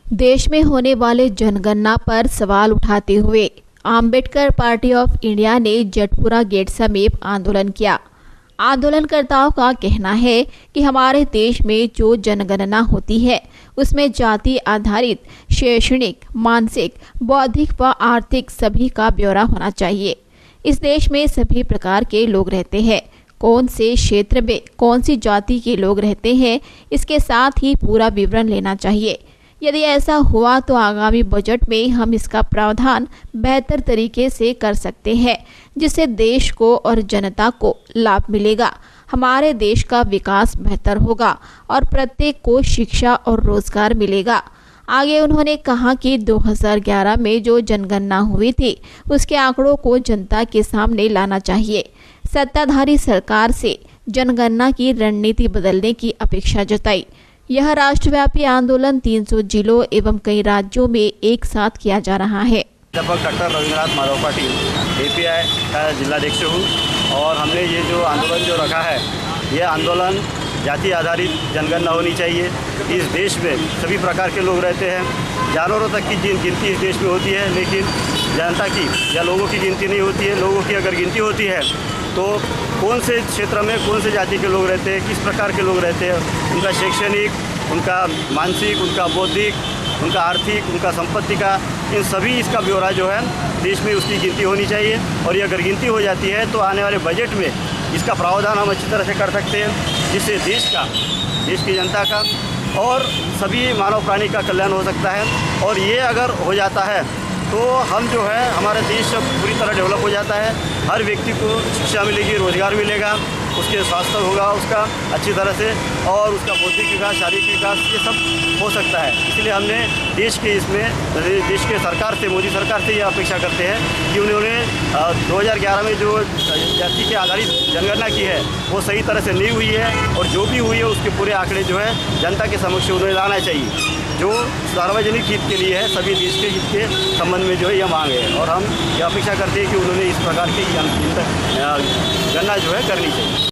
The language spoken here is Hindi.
देश में होने वाले जनगणना पर सवाल उठाते हुए आम्बेडकर पार्टी ऑफ इंडिया ने जटपुरा गेट समीप आंदोलन किया। आंदोलनकर्ताओं का कहना है कि हमारे देश में जो जनगणना होती है उसमें जाति आधारित शैक्षणिक, मानसिक, बौद्धिक व आर्थिक सभी का ब्यौरा होना चाहिए। इस देश में सभी प्रकार के लोग रहते हैं। कौन से क्षेत्र में कौन सी जाति के लोग रहते हैं, इसके साथ ही पूरा विवरण लेना चाहिए। यदि ऐसा हुआ तो आगामी बजट में हम इसका प्रावधान बेहतर तरीके से कर सकते हैं, जिससे देश को और जनता को लाभ मिलेगा। हमारे देश का विकास बेहतर होगा और प्रत्येक को शिक्षा और रोजगार मिलेगा। आगे उन्होंने कहा कि 2011 में जो जनगणना हुई थी उसके आंकड़ों को जनता के सामने लाना चाहिए। सत्ताधारी सरकार से जनगणना की रणनीति बदलने की अपेक्षा जताई। यह राष्ट्रव्यापी आंदोलन 300 जिलों एवं कई राज्यों में एक साथ किया जा रहा है। अध्यापक डॉक्टर रविंद्रनाथ माधव पाटिल एपीआई का जिलाध्यक्ष हूँ और हमने ये जो आंदोलन जो रखा है, ये आंदोलन जाति आधारित जनगणना होनी चाहिए। इस देश में सभी प्रकार के लोग रहते हैं। जानवरों तक की गिनती इस देश में होती है, लेकिन जनता की या लोगों की गिनती नहीं होती है। लोगों की अगर गिनती होती है तो कौन से क्षेत्र में कौन से जाति के लोग रहते हैं, किस प्रकार के लोग रहते हैं, उनका शैक्षणिक, उनका मानसिक, उनका बौद्धिक, उनका आर्थिक, उनका संपत्ति का, इन सभी इसका ब्यौरा जो है देश में उसकी गिनती होनी चाहिए। और ये अगर गिनती हो जाती है तो आने वाले बजट में इसका प्रावधान हम अच्छी तरह से कर सकते हैं, जिससे देश की जनता का और सभी मानव प्राणी का कल्याण हो सकता है। और ये अगर हो जाता है तो हम जो है हमारा देश पूरी तरह डेवलप हो जाता है। हर व्यक्ति को शिक्षा मिलेगी, रोजगार मिलेगा, उसके स्वास्थ्य होगा उसका अच्छी तरह से, और उसका बौद्धिक विकास, शारीरिक विकास, ये सब हो सकता है। इसलिए हमने देश के सरकार से, मोदी सरकार से ये अपेक्षा करते हैं कि उन्होंने 2011 में जो जाति के आधारित जनगणना की है वो सही तरह से नहीं हुई है, और जो भी हुई है उसके पूरे आंकड़े जो है जनता के समक्ष उन्हें लाना चाहिए, जो सार्वजनिक हित के लिए है, सभी देश के हित के संबंध में जो है यह मांग है। और हम ये अपेक्षा करते हैं कि उन्होंने इस प्रकार की गणना जो है करनी चाहिए।